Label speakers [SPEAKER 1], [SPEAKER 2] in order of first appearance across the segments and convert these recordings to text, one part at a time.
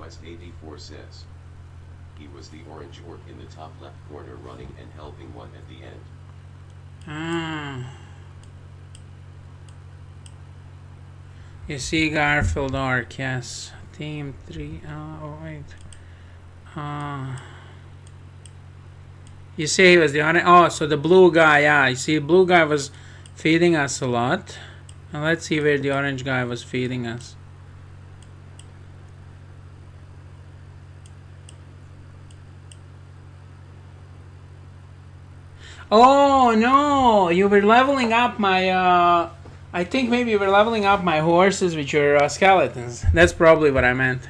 [SPEAKER 1] West 84 says. He was the orange orc in the top left corner running and helping one at the end.
[SPEAKER 2] You see Garfield arc, yes. Team 3, oh wait. You say he was the orange, oh, so the blue guy, yeah. You see, blue guy was feeding us a lot. Now let's see where the orange guy was feeding us. Oh no, you were leveling up my I think maybe you were leveling up my horses with your skeletons. That's probably what I meant.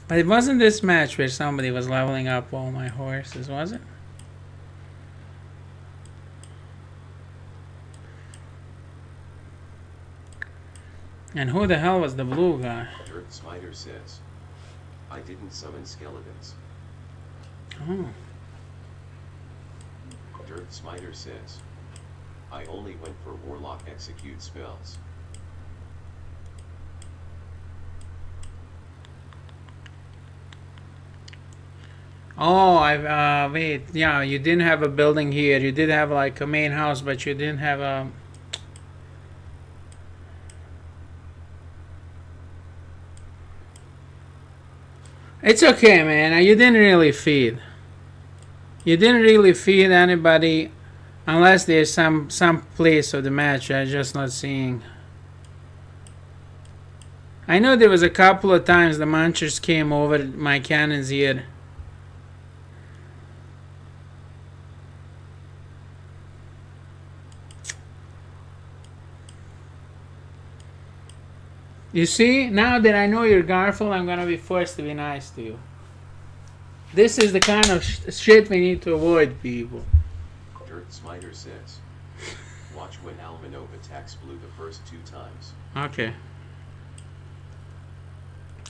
[SPEAKER 2] But it wasn't this match where somebody was leveling up all my horses, was it? And who the hell was the blue guy?
[SPEAKER 1] Dirt Spider says. I didn't summon skeletons.
[SPEAKER 2] Oh.
[SPEAKER 1] Dirt Spider says. I only went for Warlock execute spells.
[SPEAKER 2] Oh, wait, yeah, you didn't have a building here. You did have like a main house, but you didn't have a... It's okay, man. You didn't really feed. You didn't really feed anybody unless there's some place of the match I'm just not seeing. I know there was a couple of times the munchers came over my cannons here. You see, now that I know you're Garfield, I'm gonna be forced to be nice to you. This is the kind of shit we need to avoid, people.
[SPEAKER 1] Dirt Spider says. Watch when Almanov attacks blue the first 2 times.
[SPEAKER 2] Okay.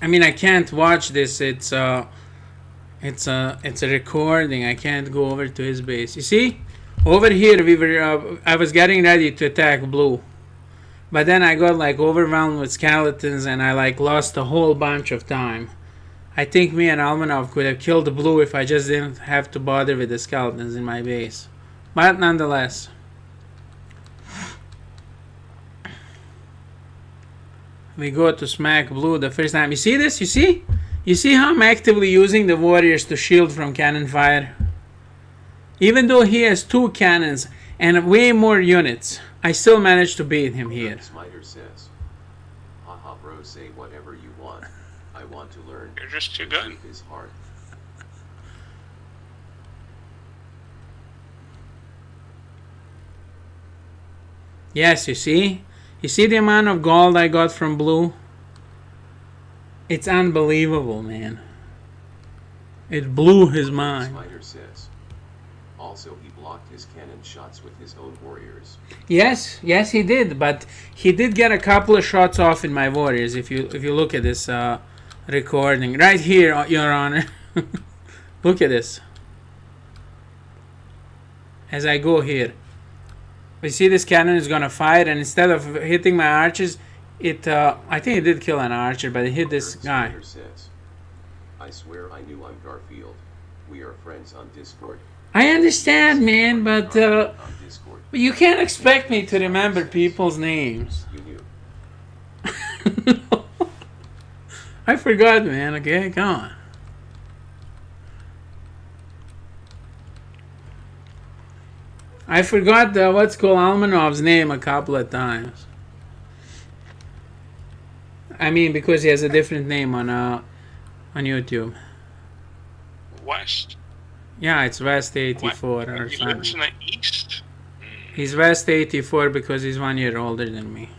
[SPEAKER 2] I mean, I can't watch this. It's a recording. I can't go over to his base. You see, over here we were. I was getting ready to attack blue. But then I got like overwhelmed with skeletons and I like lost a whole bunch of time. I think me and Almanov could have killed the blue if I just didn't have to bother with the skeletons in my base. But nonetheless. We go to smack blue the first time. You see this? You see? You see how I'm actively using the warriors to shield from cannon fire? Even though he has 2 cannons and way more units, I still managed to beat him here.
[SPEAKER 1] Spider says, haha bro, say whatever you want. I want to learn.
[SPEAKER 3] You're just too good.
[SPEAKER 1] Is hard.
[SPEAKER 2] Yes, you see? You see the amount of gold I got from blue? It's unbelievable, man. It blew his mind.
[SPEAKER 1] Spider says. Also, he blocked his cannon shots with his own warriors.
[SPEAKER 2] Yes, he did, but he did get a couple of shots off in my warriors. If you look at this recording right here, Your Honor, look at this. As I go here, we see this cannon is gonna fire, and instead of hitting my archers, I think it did kill an archer, but it hit this guy.
[SPEAKER 1] Says, I swear I knew I'm Garfield. We are friends on Discord.
[SPEAKER 2] I understand, man, but you can't expect me to remember people's names.
[SPEAKER 1] You knew.
[SPEAKER 2] I forgot, man. Okay, come on. I forgot what's called Almanov's name a couple of times. I mean, because he has a different name on YouTube.
[SPEAKER 3] West.
[SPEAKER 2] Yeah, it's West 84
[SPEAKER 3] what?
[SPEAKER 2] or
[SPEAKER 3] He
[SPEAKER 2] something.
[SPEAKER 3] lives in the east?
[SPEAKER 2] He's West 84 because he's 1 year older than me.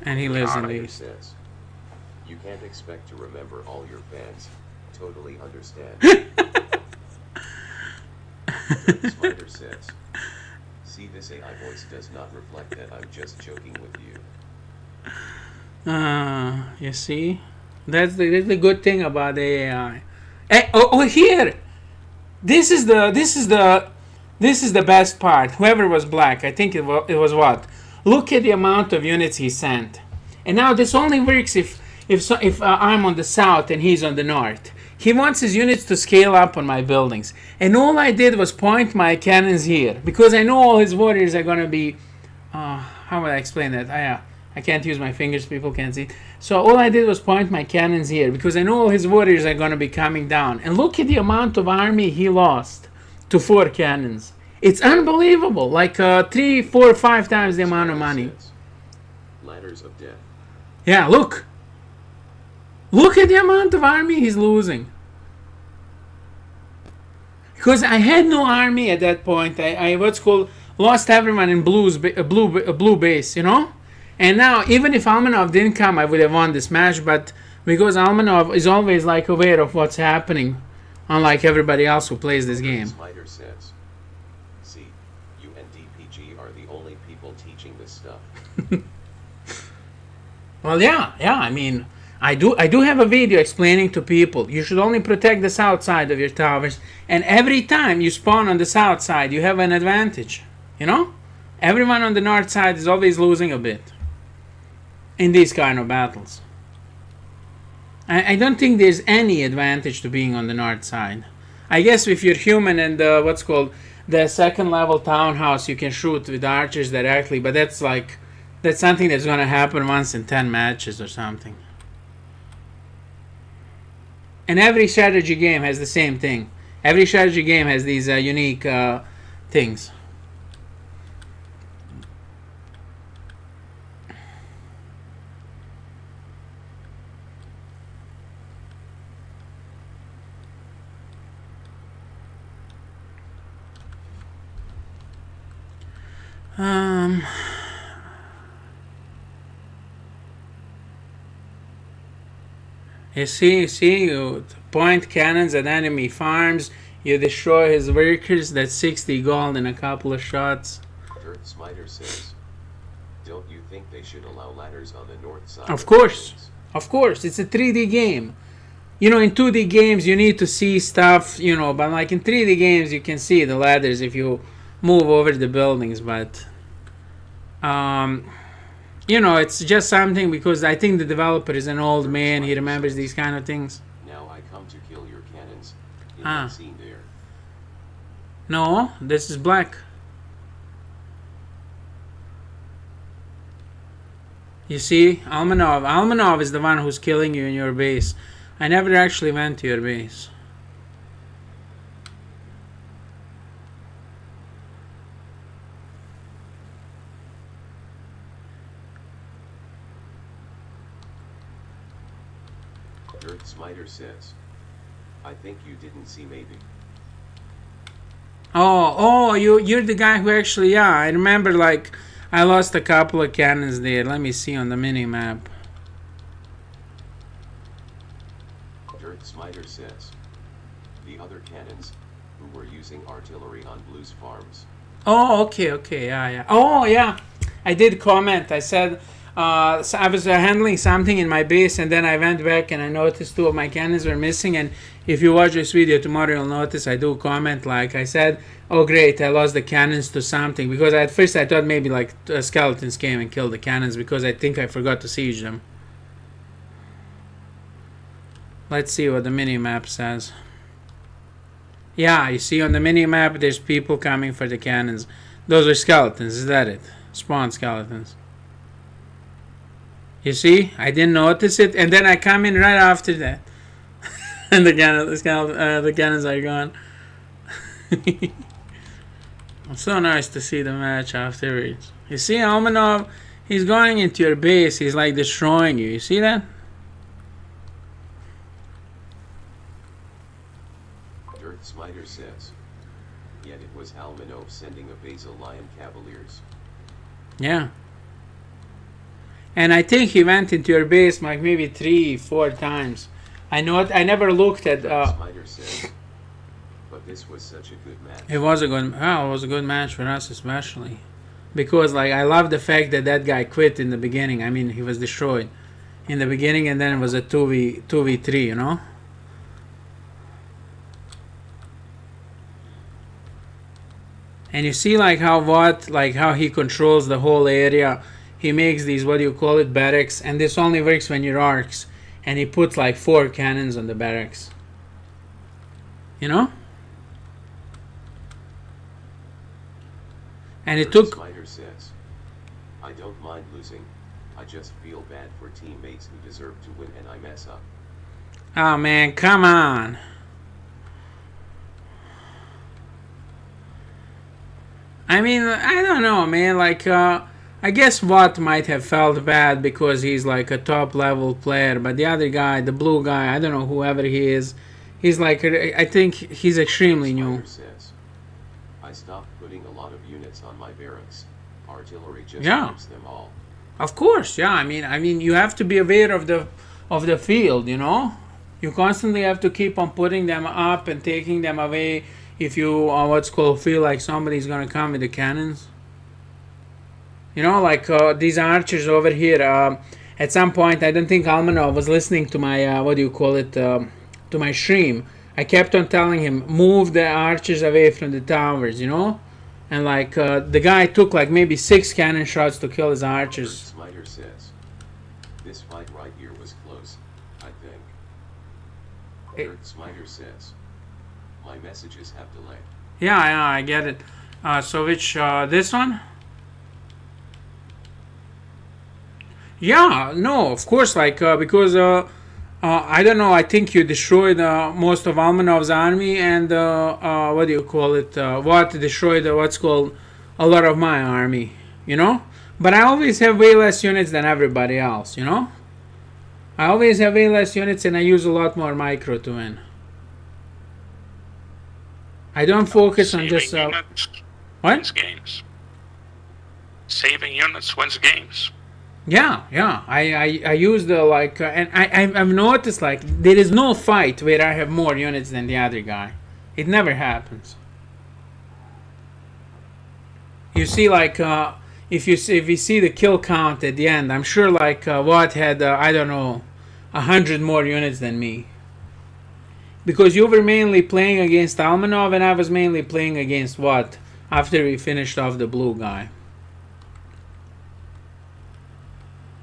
[SPEAKER 2] And he lives in the east.
[SPEAKER 1] Says, you can't expect to remember all your fans. Totally understand. Spider says, see, this AI voice does not reflect that I'm just joking with you.
[SPEAKER 2] You see? That's the good thing about the AI. Hey, oh, here! This is the This is the best part. Whoever was black, I think it was what? Look at the amount of units he sent. And now this only works if I'm on the south and he's on the north. He wants his units to scale up on my buildings. And all I did was point my cannons here. Because I know all his warriors are going to be... how would I explain that? I can't use my fingers, people can't see. So all I did was point my cannons here. Because I know all his warriors are going to be coming down. And look at the amount of army he lost to 4 cannons. It's unbelievable. Like 3, 4, 5 times the amount of money.
[SPEAKER 1] Ladders of death.
[SPEAKER 2] Yeah, look. Look at the amount of army he's losing. Because I had no army at that point. I what's called lost everyone in blue base, you know. And now, even if Almanov didn't come, I would have won this match. But because Almanov is always like aware of what's happening, unlike everybody else who plays this game.
[SPEAKER 1] Smider says, "See, you and DPG are the only people teaching this stuff."
[SPEAKER 2] Well, yeah. I mean, I do have a video explaining to people you should only protect the south side of your towers, and every time you spawn on the south side, you have an advantage. You know, everyone on the north side is always losing a bit in these kind of battles. I don't think there's any advantage to being on the north side. I guess if you're human and what's called the second level townhouse, you can shoot with archers directly, but that's something that's going to happen once in 10 matches or something. And every strategy game has the same thing. Every strategy game has these unique things. You see, you point cannons at enemy farms, you destroy his workers, that's 60 gold in a couple of shots.
[SPEAKER 1] Dirt Smiter says, "Don't you think they should allow ladders on the north side?"
[SPEAKER 2] Of course, it's a 3D game. You know, in 2D games you need to see stuff, you know, but like in 3D games you can see the ladders if you move over the buildings, but you know, it's just something because I think the developer is an old man, he remembers these kind of things.
[SPEAKER 1] Now I come to kill your cannons. In that scene there.
[SPEAKER 2] No, this is black. You see, Almanov is the one who's killing you in your base. I never actually went to your base.
[SPEAKER 1] Dirt Smiter says, "I think you didn't see maybe."
[SPEAKER 2] Oh, you're the guy who actually, yeah, I remember, like, I lost a couple of cannons there. Let me see on the mini-map.
[SPEAKER 1] Dirt Smiter says, "The other cannons, who were using artillery on Blue's farms."
[SPEAKER 2] Oh, okay, yeah. Oh, yeah, I did comment. I said, so I was handling something in my base, and then I went back and I noticed 2 of my cannons were missing. And if you watch this video tomorrow, you'll notice I do comment, like I said, oh great, I lost the cannons to something, because at first I thought maybe like skeletons came and killed the cannons, because I think I forgot to siege them. Let's see what the mini-map says. Yeah, you see on the mini-map there's people coming for the cannons. Those are skeletons, is that it? Spawn skeletons. You see, I didn't notice it, and then I come in right after that, and the cannons are gone. It's so nice to see the match afterwards. You see, Almanov, he's going into your base. He's like destroying you. You see that?
[SPEAKER 1] Dirt Smiter says, "Yet it was Almanov sending a Basil Lion Cavaliers."
[SPEAKER 2] Yeah. And I think he went into your base like maybe 3, 4 times. I never looked at.
[SPEAKER 1] Smiter says, "But this was such a good match."
[SPEAKER 2] It was a good match for us, especially because like I love the fact that guy quit in the beginning. I mean, he was destroyed in the beginning, and then it was a 2v3, you know. And you see like how he controls the whole area. He makes these, what do you call it, barracks, and this only works when you're arcs. And he puts like 4 cannons on the barracks. You know? And it took...
[SPEAKER 1] Smiter says, I don't mind losing. I just feel bad for teammates who deserve to win and I mess up.
[SPEAKER 2] Oh man, come on. I mean, I don't know, man. Like, I guess Watt might have felt bad because he's like a top level player, but the other guy, the blue guy, I don't know, whoever he is, he's like, I think he's extremely new.
[SPEAKER 1] Says, I stopped putting a lot of units on my barracks. Artillery just keeps them all.
[SPEAKER 2] Of course, yeah. I mean, you have to be aware of the field, you know. You constantly have to keep on putting them up and taking them away. If you feel like somebody's gonna come with the cannons, you know, like these archers over here. At some point, I don't think Almanov was listening to my to my stream. I kept on telling him, move the archers away from the towers, you know, and like the guy took like maybe 6 cannon shots to kill his archers.
[SPEAKER 1] Smiter says, this fight right here was close, I think. Smiter says, my messages have delay.
[SPEAKER 2] Yeah, I get it. So which, this one? Yeah, no, of course, like, because, I don't know, I think you destroyed most of Almanov's army and, Watt destroyed what's called a lot of my army, you know? But I always have way less units than everybody else, you know? I always have way less units and I use a lot more micro to win. I don't focus on just
[SPEAKER 3] units
[SPEAKER 2] what?
[SPEAKER 3] Wins games. Saving units wins games.
[SPEAKER 2] Yeah. I use the like, and I've noticed like there is no fight where I have more units than the other guy. It never happens. You see, like if you see the kill count at the end, I'm sure like Watt had I don't know 100 more units than me. Because you were mainly playing against Almanov and I was mainly playing against Watt after we finished off the blue guy.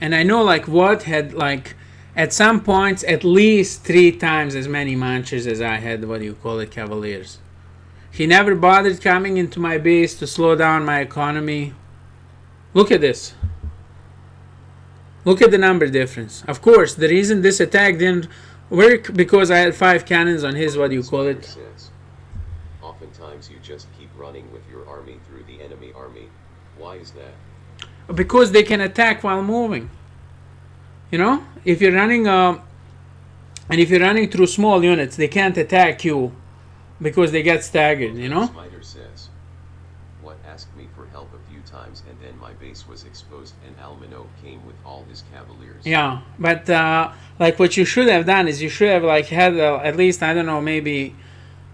[SPEAKER 2] And I know like Watt had like at some points at least 3 times as many Manchers as I had, Cavaliers. He never bothered coming into my base to slow down my economy. Look at this. Look at the number difference. Of course, the reason this attack didn't work because I had 5 cannons on his,
[SPEAKER 1] Says, oftentimes you just keep running with your army through the enemy army. Why is that?
[SPEAKER 2] Because they can attack while moving. You know, if you're running through small units, they can't attack you because they get staggered. You know.
[SPEAKER 1] Smiter says, what asked me for help a few times and then my base was exposed and Almanov came with all his cavaliers.
[SPEAKER 2] Yeah, but like what you should have done is you should have like had at least I don't know maybe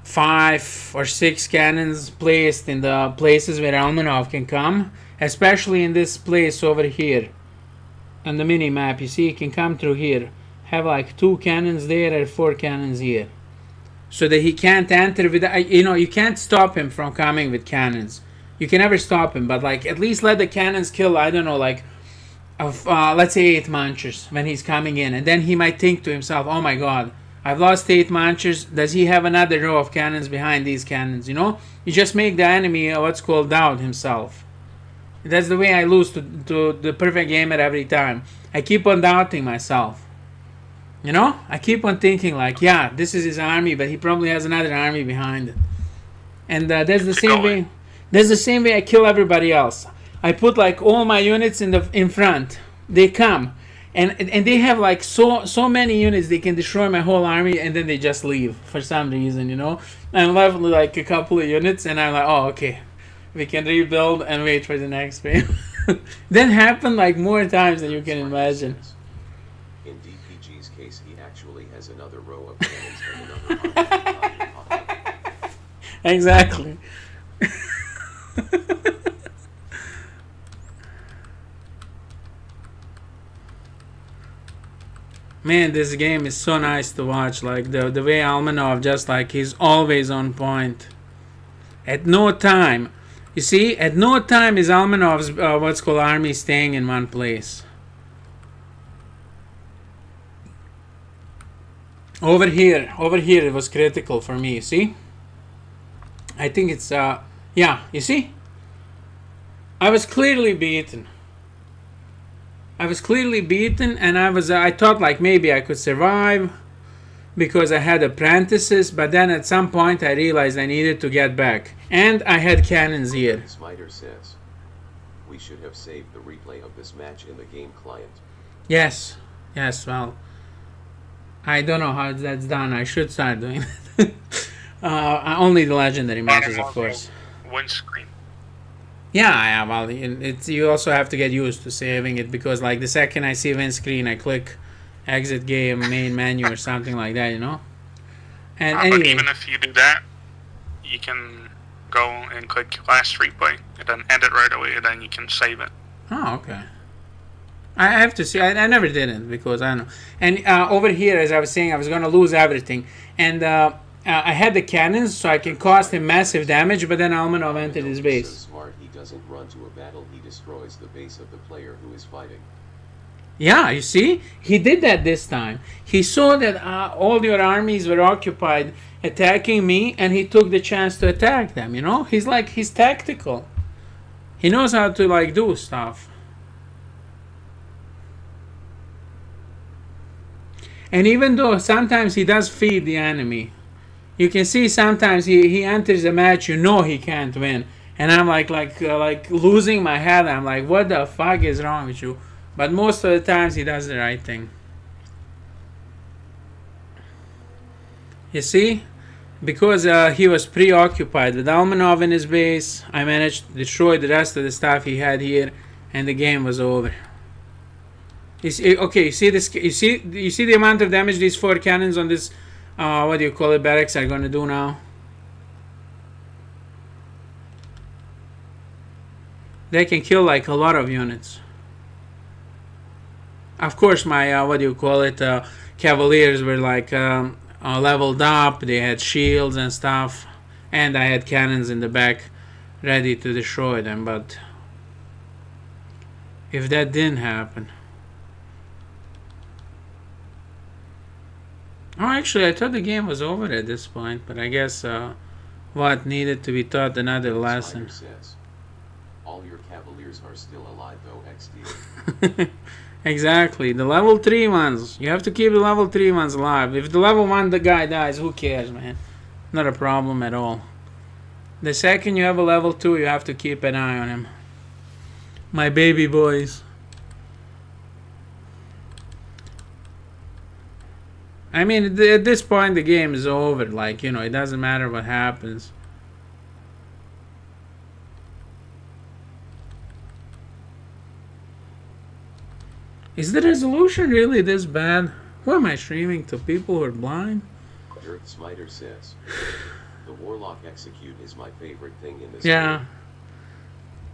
[SPEAKER 2] 5 or 6 cannons placed in the places where Almanov can come, especially in this place over here. On the mini map, you see, he can come through here. Have like 2 cannons there and 4 cannons here, so that he can't enter with. You know, you can't stop him from coming with cannons. You can never stop him, but like at least let the cannons kill. I don't know, like let's say 8 Manchers when he's coming in, and then he might think to himself, "Oh my God, I've lost 8 Manchers. Does he have another row of cannons behind these cannons?" You know, you just make the enemy doubt himself. That's the way I lose to the perfect gamer every time. I keep on doubting myself. You know, I keep on thinking like, yeah, this is his army, but he probably has another army behind it. And that's the same way. That's the same way I kill everybody else. I put like all my units in front. They come, and they have like so many units they can destroy my whole army, and then they just leave for some reason. You know, I'm left with like a couple of units, and I'm like, oh okay. We can rebuild and wait for the next wave. That happened like more times than you can imagine.
[SPEAKER 1] In DPG's case, he actually has another row of cannons and another army.
[SPEAKER 2] Exactly. Man, this game is so nice to watch. Like the way Almanov just like he's always on point. At no time You see, at no time is Almanov's what's called army staying in one place. Over here it was critical for me. See, I think it's yeah. You see, I was clearly beaten. And I thought like maybe I could survive because I had apprentices, but then at some point I realized I needed to get back, and I had cannons here.
[SPEAKER 1] Smiter says, we should have saved the replay of this match in the game client.
[SPEAKER 2] Yes, well, I don't know how that's done. I should start doing it. Only the legendary matches, of course.
[SPEAKER 3] Windscreen.
[SPEAKER 2] Yeah, well, you also have to get used to saving it, because like the second I see windscreen, I click exit game, main menu, or something like that, you know. And
[SPEAKER 3] But
[SPEAKER 2] anyway,
[SPEAKER 3] even if you do that, you can go and click last replay and then end it right away, and then you can save it.
[SPEAKER 2] oh, okay. I have to see. I never did it because I don't know. And over here, as I was saying, I was going to lose everything. And I had the cannons, so I can cause him massive damage, but then Almanov entered his base.
[SPEAKER 1] So smart, he doesn't run to a battle, he destroys the base of the player who is fighting.
[SPEAKER 2] Yeah, you see? He did that this time. He saw that all your armies were occupied attacking me, and he took the chance to attack them, you know? He's tactical. He knows how to, like, do stuff. And even though sometimes he does feed the enemy, you can see sometimes he enters a match, you know he can't win. And I'm like losing my head. I'm like, what the fuck is wrong with you? But most of the times he does the right thing. You see? Because he was preoccupied with Almanov in his base, I managed to destroy the rest of the stuff he had here, and the game was over. You see, okay, you see this? You see the amount of damage these 4 cannons on this what do you call it, barracks are going to do now? They can kill like a lot of units. Of course, my what do you call it, cavaliers were like leveled up. They had shields and stuff, and I had cannons in the back ready to destroy them. But if that didn't happen, oh, actually, I thought the game was over at this point, but I guess what needed to be taught another lesson.
[SPEAKER 1] Says, all your cavaliers are still alive though, XD.
[SPEAKER 2] Exactly, the level 3 ones. You have to keep the level 3 ones alive. If the level 1 the guy dies, who cares, man? Not a problem at all. The second you have a level 2, you have to keep an eye on him. My baby boys. I mean, at this point the game is over. Like, you know, it doesn't matter what happens. Is the resolution really this bad? Who am I streaming to? People who are blind?
[SPEAKER 1] Dirk Smiter says, the Warlock Execute is my favorite thing in this
[SPEAKER 2] Yeah.
[SPEAKER 1] game.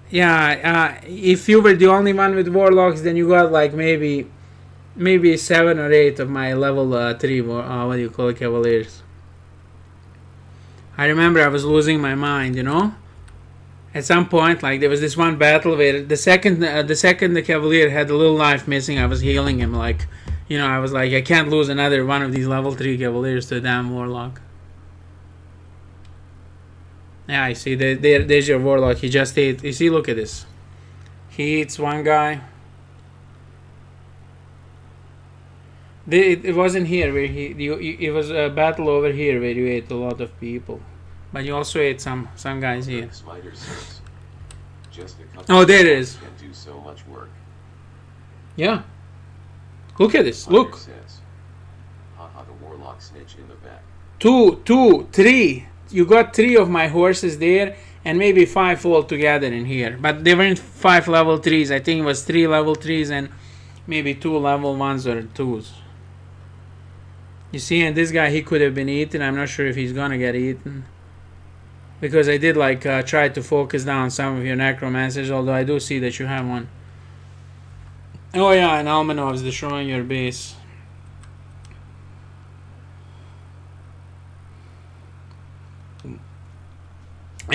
[SPEAKER 2] Yeah, if you were the only one with Warlocks, then you got like maybe 7 or 8 of my level 3, what do you call it, Cavaliers. I remember I was losing my mind, you know? At some point, like, there was this one battle where the second the Cavalier had a little life missing, I was healing him, like, you know, I was like, I can't lose another one of these level 3 Cavaliers to a damn Warlock. Yeah, I see, there's your Warlock, he just ate, you see, look at this. He eats one guy. It wasn't here where it was a battle over here where you ate a lot of people, but you also ate some guys here.
[SPEAKER 1] Says, just a couple
[SPEAKER 2] Oh, there it is.
[SPEAKER 1] can do so much work.
[SPEAKER 2] Yeah. Look at this.
[SPEAKER 1] Smiter
[SPEAKER 2] Look.
[SPEAKER 1] Says, haha, the Warlock snitch in the back.
[SPEAKER 2] 2, 3. You got 3 of my horses there, and maybe 5 altogether in here. But they weren't 5 level 3s. I think it was 3 level 3s and maybe 2 level 1s or 2s. You see, and this guy, he could have been eaten. I'm not sure if he's gonna get eaten, because I did like try to focus down some of your necromancers, although I do see that you have one. Oh yeah, and Almanov's destroying your base.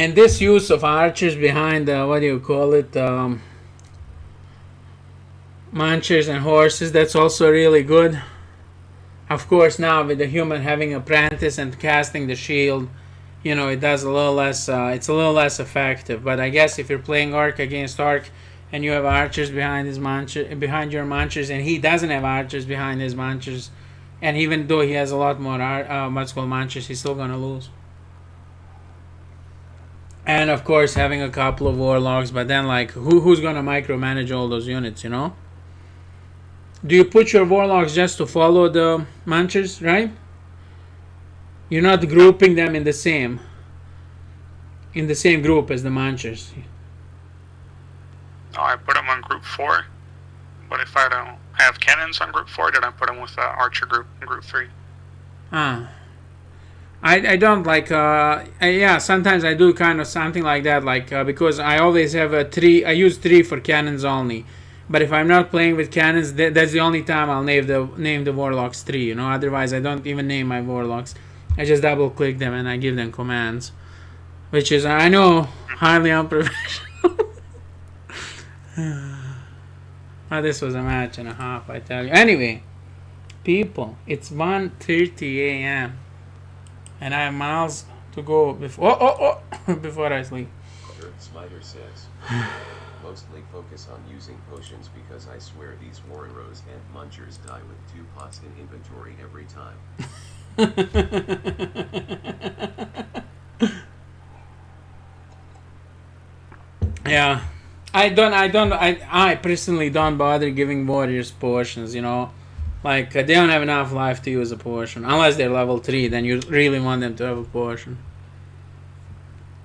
[SPEAKER 2] And this use of archers behind what do you call it? Munchers and horses, that's also really good. Of course, now with the human having apprentice and casting the shield, you know, it does a little less. It's a little less effective. But I guess if you're playing orc against orc, and you have archers behind behind your munchers, and he doesn't have archers behind his munchers, and even though he has a lot more what's called munchers, he's still gonna lose. And of course, having a couple of warlocks, but then like who's gonna micromanage all those units? You know. Do you put your warlocks just to follow the munchers, right? You're not grouping them in the same group as the munchers.
[SPEAKER 3] No, I put them on group 4. But if I don't have cannons on group 4, then I put them with the archer group in group 3.
[SPEAKER 2] I don't like yeah, sometimes I do kind of something like that, like because I always have a 3. I use 3 for cannons only. But if I'm not playing with cannons, that's the only time I'll name the warlocks 3. You know, otherwise I don't even name my warlocks. I just double click them and I give them commands, which is, I know, highly unprofessional. Oh, this was a match and a half, I tell you. Anyway, people, it's 1:30 a.m. and I have miles to go before before I sleep.
[SPEAKER 1] Smiter says, mostly focus on using potions because I swear these warriors and munchers die with 2 pots in inventory every time.
[SPEAKER 2] Yeah, I personally don't bother giving warriors potions, you know, like they don't have enough life to use a potion unless they're level 3, then you really want them to have a potion.